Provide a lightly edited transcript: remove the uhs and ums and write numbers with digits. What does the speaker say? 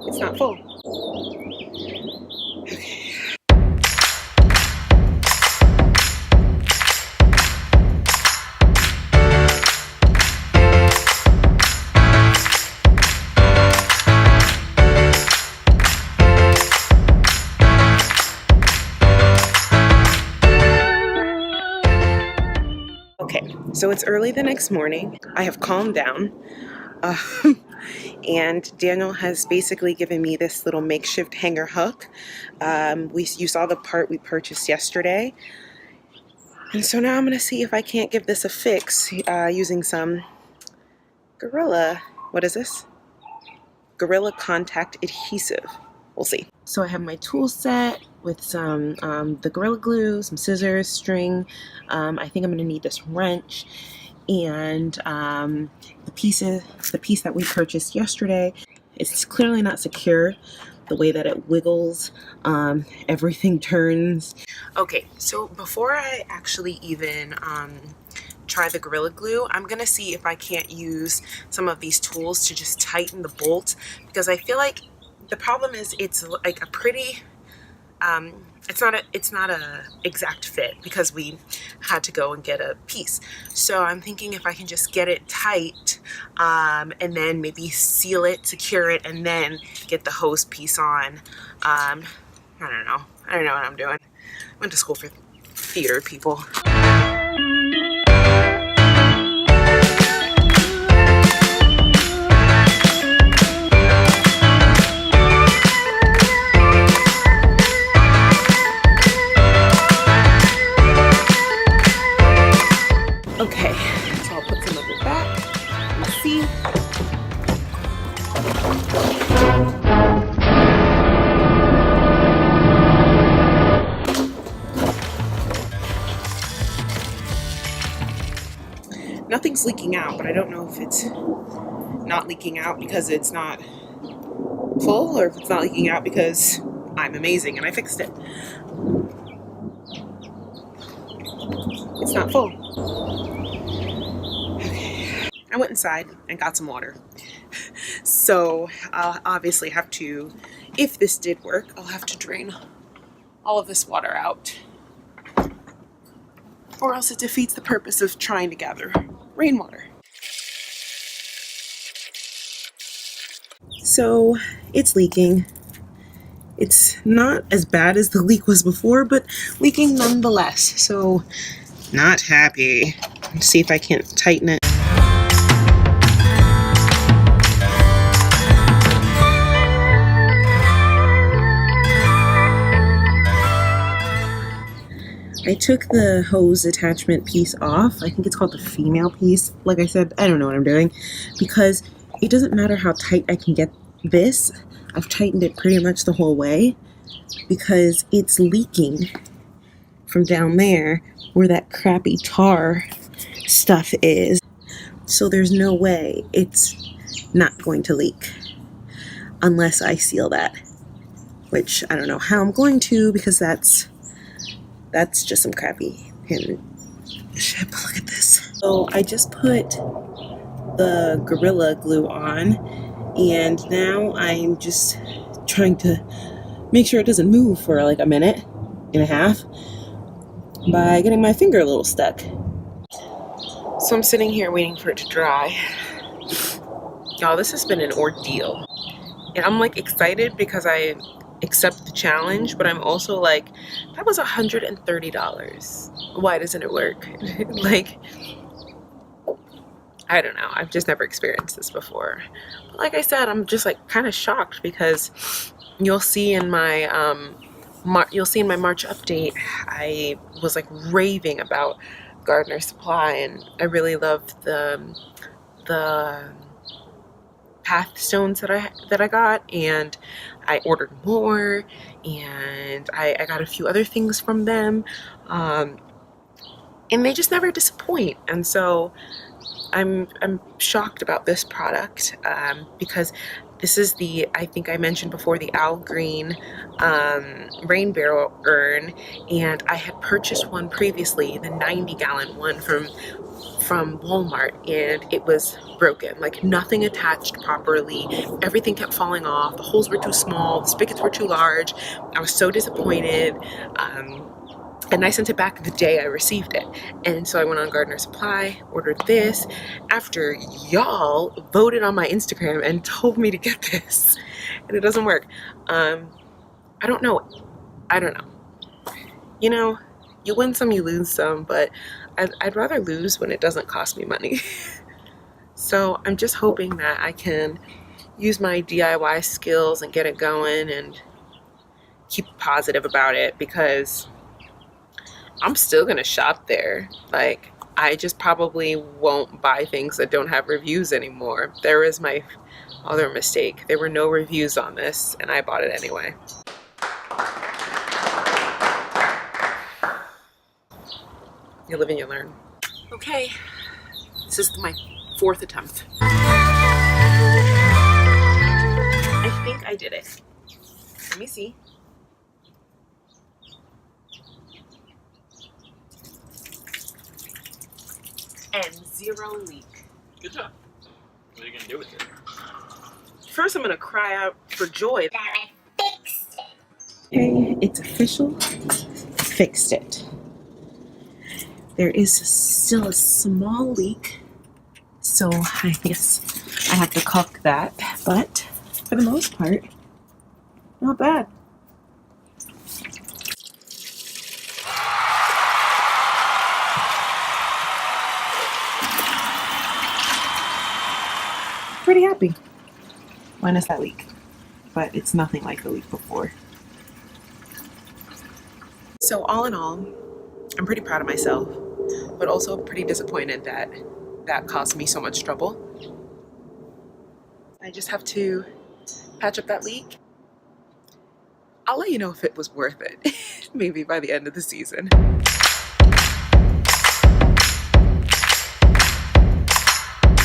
It's not full. Okay, so it's early the next morning. I have calmed down. And Daniel has basically given me this little makeshift hanger hook. You saw the part we purchased yesterday. And so now I'm going to see if I can't give this a fix using some what is this? Gorilla Contact Adhesive. We'll see. So I have my tool set with some the Gorilla Glue, some scissors, string. I think I'm going to need this wrench. And the piece that we purchased yesterday, it's clearly not secure. The way that it wiggles, everything turns. Okay, so before I actually even try the Gorilla Glue, I'm gonna see if I can't use some of these tools to just tighten the bolt, because I feel like the problem is it's like a pretty it's not a exact fit because we had to go and get a piece. So I'm thinking if I can just get it tight and then maybe seal it, secure it, and then get the hose piece on. I don't know what I'm doing. I went to school for theater, people. Okay, so I'll put some of it back. Let's see. Nothing's leaking out, but I don't know if it's not leaking out because it's not full, or if it's not leaking out because I'm amazing and I fixed it. It's not full. Okay. I went inside and got some water. So I'll obviously have to, if this did work, I'll have to drain all of this water out. Or else it defeats the purpose of trying to gather rainwater. So it's leaking. It's not as bad as the leak was before, but leaking nonetheless. So not happy. Let's see if I can't tighten it. I took the hose attachment piece off. I think it's called the female piece. Like I said, I don't know what I'm doing, because it doesn't matter how tight I can get this. I've tightened it pretty much the whole way because it's leaking from down there where that crappy tar stuff is. So there's no way it's not going to leak unless I seal that, which I don't know how I'm going to, because that's just some crappy look at this. So I just put the Gorilla Glue on, and now I'm just trying to make sure it doesn't move for like a minute and a half by getting my finger a little stuck. So I'm sitting here waiting for it to dry. Y'all, this has been an ordeal. And I'm like excited because I accept the challenge, but I'm also like, that was $130. Why doesn't it work? Like, I don't know. I've just never experienced this before. But like I said, I'm just like kind of shocked because you'll see in my March update, I was like raving about Gardener Supply, and I really loved the path stones that I got, and I ordered more, and I got a few other things from them, and they just never disappoint. And so I'm shocked about this product because this is the, I think I mentioned before, the Algreen Rainwater Urn, and I had purchased one previously, the 90-gallon one from from Walmart and it was broken. Like nothing attached properly. Everything kept falling off. The holes were too small. The spigots were too large. I was so disappointed. And I sent it back the day I received it. And so I went on Gardener Supply, ordered this, after y'all voted on my Instagram and told me to get this. And it doesn't work. I don't know. You know, you win some, you lose some, but I'd rather lose when it doesn't cost me money. So I'm just hoping that I can use my DIY skills and get it going and keep positive about it, because I'm still gonna shop there. Like, I just probably won't buy things that don't have reviews anymore. There is my other mistake. There were no reviews on this and I bought it anyway. You live and you learn. Okay, this is my 4th attempt. I think I did it. Let me see. And 0 leak. Good job. What are you gonna do with it? First, I'm gonna cry out for joy. I fixed it. Okay, it's official. Fixed it. There is still a small leak, so I guess I have to caulk that, but for the most part, not bad. Pretty happy. Minus that leak, but it's nothing like the leak before. So all in all, I'm pretty proud of myself, but also pretty disappointed that that caused me so much trouble. I just have to patch up that leak. I'll let you know if it was worth it, maybe by the end of the season.